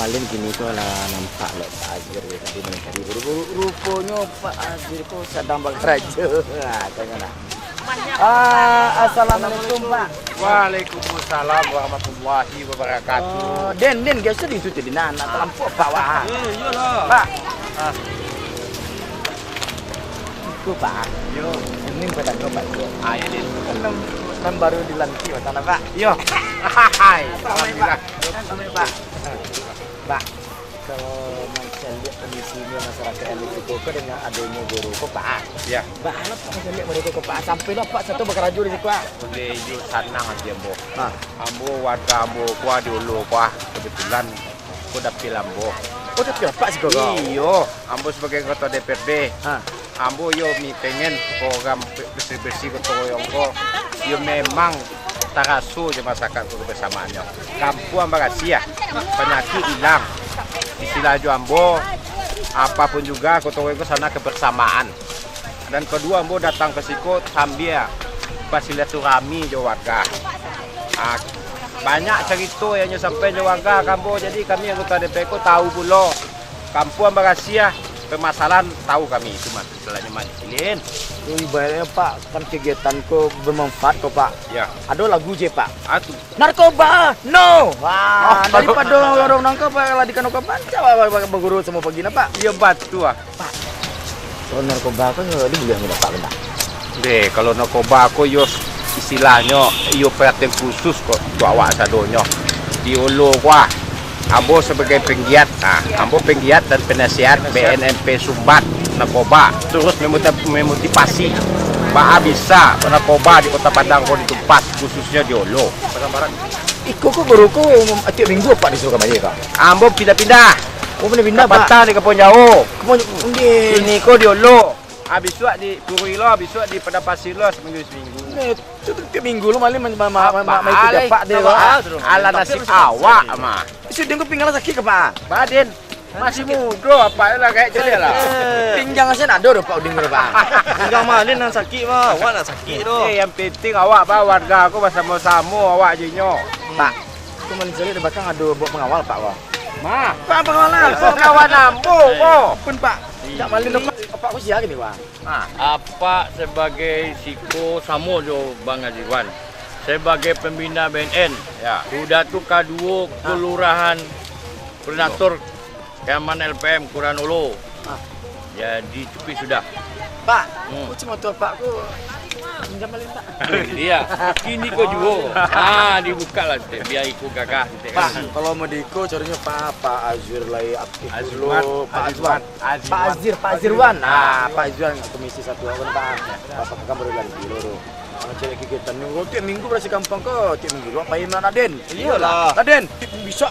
Malin gini tuh lah nampak lah Pak Azir tadi mencari buru-buru rupanya Pak Azir kok sedang bekerja. Assalamualaikum Pak. Waalaikumsalam warahmatullahi wabarakatuh. Den biasa di situ di anak terlampau Pak Wah. Iyalah. Pak. Itu Pak. Yo. Ini pada Pak. Ayo Den. Kan baru dilantik tanah Pak. Yo. Hai. Alhamdulillah. Pak. Pak. Kalau saya lihat kondisinya masyarakat yang itu dengan adanya guru kok Pak. Ya. Pak, alat Pak saya lihat mereka kok Pak. Sampai lah Pak satu bekerja di situ Pak. Boleh ju sanang aja Ambo. Ambo warga Ambo kuah dulu kuah kebetulan aku dapil Ambo. Oh, tapi Pak sih kok. Iyo, Ambo sebagai ketua DPRD. Ah. Ambo yo mi pengen program bersih-bersih ketua Yongko. Yo memang tarasu je masyarakat kebersamaannya. Kampung Ambarasia, penyakit hilang. Istilah Ambo, apapun juga ketua Yongko sana kebersamaan. Dan kedua Ambo datang ke situ sambil bersilaturahmi jo warga. Banyak cerita yang sampai jo warga Kambo. Jadi kami anggota DPRD tahu pula Kampung Ambarasia permasalahan tahu kami cuma istilahnya manjilin. Ibaratnya Pak, kan kegiatanku bermanfaat kok Pak. Ya. Ada lagu je Pak. Atuh. Narkoba, no. Wah, daripada orang nangkap Pak ladikan narkoba, coba berguru semua pagi Pak. Iya batu Pak. Kalau narkoba kan dia juga nggak Pak benar. Deh, kalau narkoba aku yo istilahnya yo perhatian khusus kok awak sadonyo. Diolo wah. Ambo sebagai penggiat, Ambo penggiat dan penasihat BNMP Sumbat narkoba, terus memotivasi bahwa bisa narkoba di Kota Padang kok di tempat khususnya di Olo. Iko kok guruku tiap minggu Pak disuruh kemana Pak? Ambo pindah-pindah. Oh pindah-pindah Pak. Batang di Kepon Jauh. Ini Ini kok di Olo. Habis itu di Purilo, habis itu di Padapasilo seminggu. Itu tiap minggu lu malah ikut Pak deh Pak. Ala nasib awak mah. Itu dia pinggang sakit ke Pak. Baden masih muda apa lah kayak jadi lah. Pinggang saya ada Pak udin Pak. Pinggang malin yang sakit mah, awak nak sakit tu. Yang penting awak warga aku bersama-sama awak jinyo. Pak, itu malin saya di belakang ada buat pengawal Pak Wah. Mah, Pak pengawalan. kawan Ambo kok. Pun Pak. Tak malin Pak usia gini Pak. Apa sebagai siko samo jo Bang Azirwan. Sebagai pembina BNN, Ya. sudah tu K2 Kelurahan Koordinator Keamanan LPM Kuranolo. Jadi cukup sudah. Pak, aku cuma tua Pak aku pinjam malin Pak. Iya, kini kau juga. Dibuka lah, biar ikut kakak. Pak, kalau mau diiko caranya Pak Azir lagi aktif Azirwan. dulu. Pak Azirwan. Pak Azirwan komisi 1 kan Pak. Bapak baru ganti loro. Kalau cewek kegiatan minggu, tiap minggu berasi kampung kok, tiap minggu apa mana Aden? Iyalah. Aden, bisa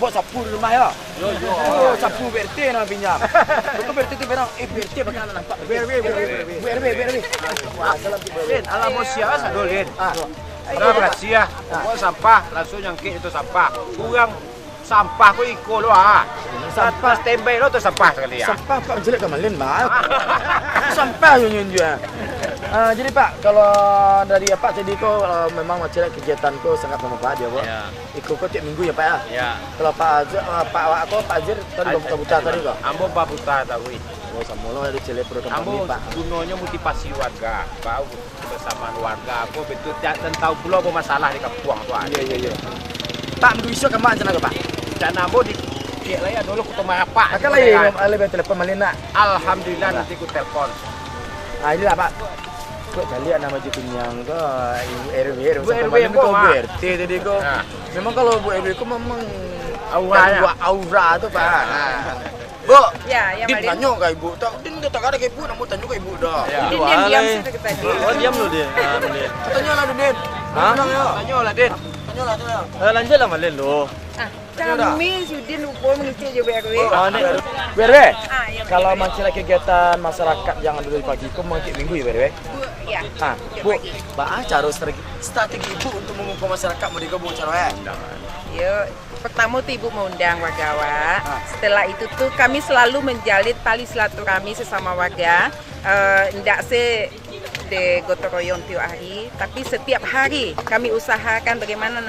buat sapu di rumah ya? Oh, sapu BRT nak pinjam. Betul BRT tu berang, BRT bagaimana nampak? BRB. Wah, salam Den, ala bos siapa sadolin. Rahasia, pokoknya sampah langsung nyangkit itu sampah. Kurang sampah kok iko lo Sampah standby lo tuh sampah sekali ya. Sampah Pak jelek kemalin Pak. Sampah nyunjun. Jadi Pak, kalau dari Pak tadi kok memang macam kegiatanku sangat bermanfaat ya Pak. Ya. Ikut kok tiap minggu ya Pak ya. Ya. Kalau Pak Azir tadi buta tadi kok. Ambo babuta tahu. Oh sama lo ada celep program Ambo kami Pak. gunanya motivasi warga, bau kebersamaan warga. Aku betul dan tahu pula apa masalah di kampung tu. Iya. Pak, bisa ke mana Pak? Dan Ambo di lah ya dulu ketemu apa? Akan lagi telepon malina. Alhamdulillah nanti ku telepon. Ini lah Pak. Kok lihat nama Jikunyang ke Ibu RW RW kok BRT tadi kok. Memang kalau Bu RW kok memang aura tuh Pak. Bu, Ya, Din Malin. tanya ke Ibu. Din tak ada ke Ibu, nak mau tanya ke Ibu dah. Din diam situ ke tadi. Oh, diam lu dia. Tanya lah Din. Tenang ya. Tanya lah Den. Tanya lah. Lanjut lah malin lu. Kami sudah lupa mengisi je BRW. BRW. Ya, Kalau BRW. macam kegiatan masyarakat yang ada dari pagi, kok mau minggu ya BRW? Ya. Bu, cara strategi Ibu untuk mengumpul masyarakat mau dikau cara Yuk, pertama tuh Ibu mengundang warga. Setelah itu tuh kami selalu menjalin tali silaturahmi sesama warga. Tidak de gotong royong tiap hari, tapi setiap hari kami usahakan bagaimana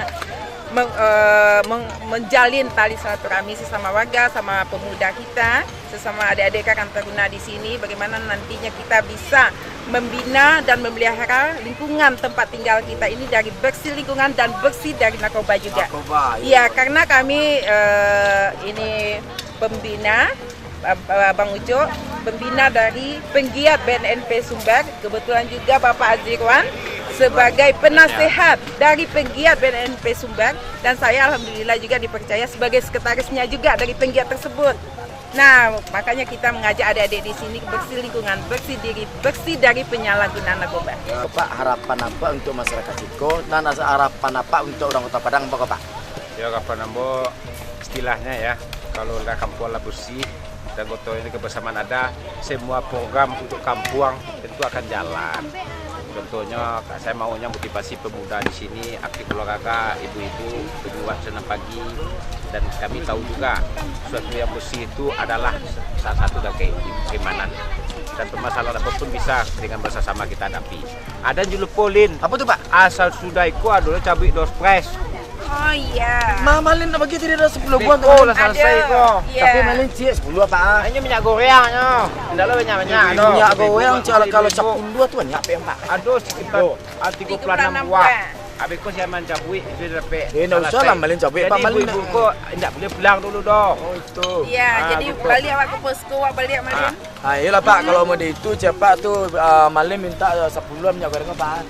menjalin tali silaturahmi sesama warga, sama pemuda kita, sesama adik-adik Karang Taruna di sini, bagaimana nantinya kita bisa membina dan memelihara lingkungan tempat tinggal kita ini dari bersih lingkungan dan bersih dari narkoba juga. Iya, karena kami ini pembina, Bang Ujo, pembina dari penggiat BNNP Sumber, kebetulan juga Bapak Azirwan sebagai penasehat dari penggiat BNNP Sumber, dan saya alhamdulillah juga dipercaya sebagai sekretarisnya juga dari penggiat tersebut. Nah, makanya kita mengajak adik-adik di sini bersih lingkungan, bersih diri, bersih dari penyalahgunaan narkoba. Pak, harapan apa untuk masyarakat Ciko dan harapan apa untuk orang Kota Padang, Pak? Ya, harapan ambo istilahnya ya, kalau udah kampung lah bersih dan gotong ini kebersamaan ada, semua program untuk kampung tentu akan jalan. Contohnya, saya maunya motivasi pemuda di sini, aktif olahraga, ibu-ibu berbuat senam pagi, dan kami tahu juga sesuatu yang bersih itu adalah salah satu dari keimanan. Dan permasalahan apapun bisa dengan bersama kita hadapi. Ada juga polin. Apa tuh, Pak? Asal sudah ikut adalah cabai dos pres. Oh iya. Malin apa gitu dia 10 buah Oh, lah selesai kok. Tapi malin sih 10 apa? Ini minyak gorengnya. Tidak lah banyak-banyak. Minyak goreng kalau 10 tuh banyak apa yang Pak? Aduh, sekitar 36 buah. Habis ko siya man cabai, itu dapat. Enggak usah lah malin cabai, Pak. Malin ibu ko tidak boleh pulang dulu dong. Oh itu. Iya, jadi balik awak ke posko, awak balik Malin. Ah, iyalah Pak, kalau mau di itu cepat tuh Malin minta 10 minyak goreng Pak.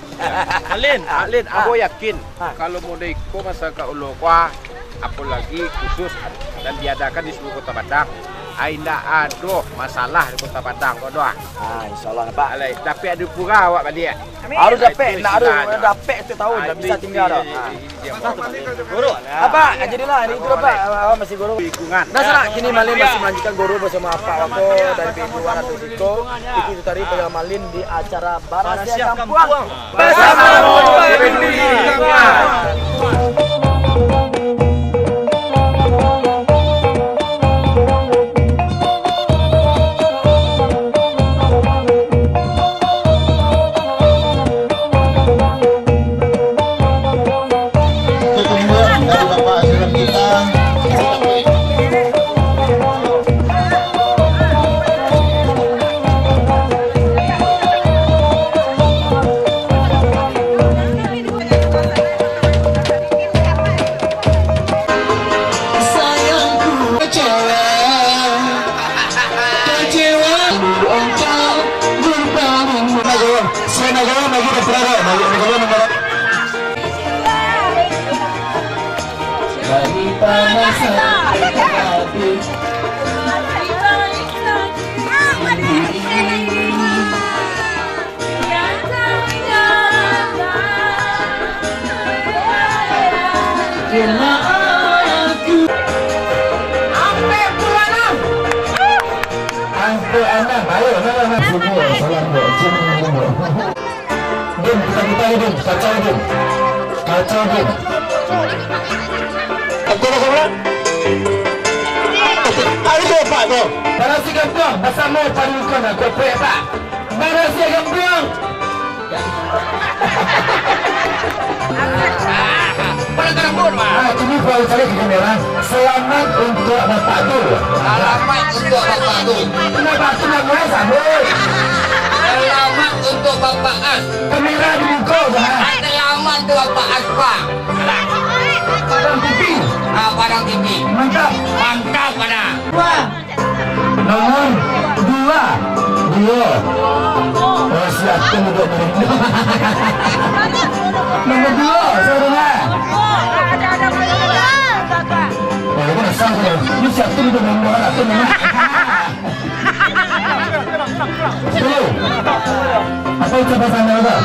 Alin, aku yakin kalau mau iko masyarakat Ulokwa, apalagi khusus dan diadakan di seluruh Kota Padang, tidak ada masalah di Kota Padang kok doang. Ah, insyaallah Pak. Alai, tapi ada pura awak balik. Harus dapat, nak ada dapat tu tahu dah bisa tinggal dah. Guru. Apa? Jadilah hari itu Pak, masih guru lingkungan. Nah, sana kini Malin masih melanjutkan guru bersama Pak Wako dari PU Waratu Siko. Ikuti tadi pada Malin di acara Barasia Kampung bersama Peduli Lingkungan. Barasia Kampung bersama Padukan dan Kopek Pak. Barasia Kampung. Ini kalau saya di kamera. Selamat untuk Bapak Dul. Selamat untuk Bapak Dul. Kenapa tu nak mulai sabun? Selamat untuk Bapak As. Kamera di muka dah. Selamat untuk Bapak Aspa. Padang TV. Padang TV. Mantap. Mantap pada. Nomor 2. Oh, siap tu duduk ni. Nomor 2, saya dengar. Oh, mana sang tu? Ni siap tu duduk nombor mana tu? Apa ucapan anda?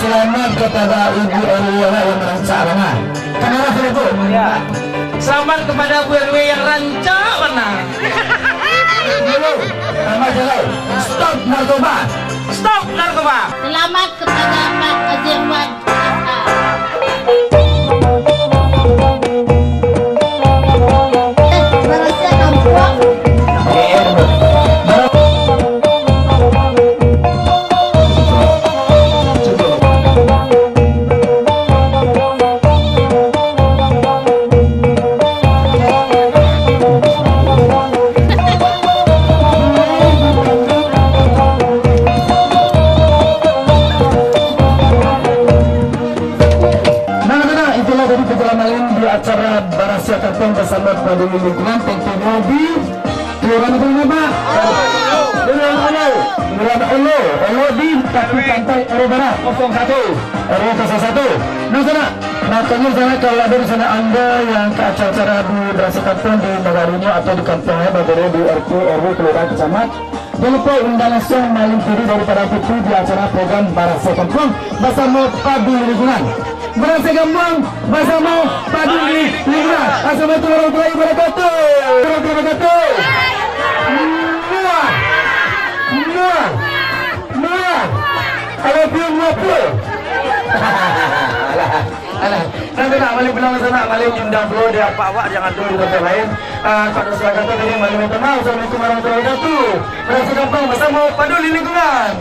Selamat kepada Ibu RW yang merancang mana? Kenapa itu? Ya. Selamat kepada Bu RW yang rancang mana? Dulu, nama jalan. Stop narkoba. Stop narkoba. Selamat kepada Pak Azirwan. Barasia Kampung. jadi keterlambatan di acara Barasia Kampung bersama Peduli Lingkungan tentunya di Kelurahan Pak. Kelurahan di kaki pantai RW Barat 01 RW 01. Nah sana, makanya sana kalau ada di sana Anda yang ke acara di Barasia Kampung di Nagarunya atau di kampungnya baru di RT RW Kelurahan Kecamatan, jangan lupa undang langsung maling kiri daripada TV di acara program Barasia Kampung bersama Peduli Lingkungan. Barasia Kampung bersama Peduli Lingkungan. Assalamualaikum warahmatullahi wabarakatuh. Kalau belum ngobrol, nanti nak maling bilang sana maling undang dulu dia Pak Wak jangan dulu di tempat lain. Kalau silakan tuh ini maling minta maaf. Assalamualaikum warahmatullahi wabarakatuh. Barasia Kampung bersama Peduli Lingkungan.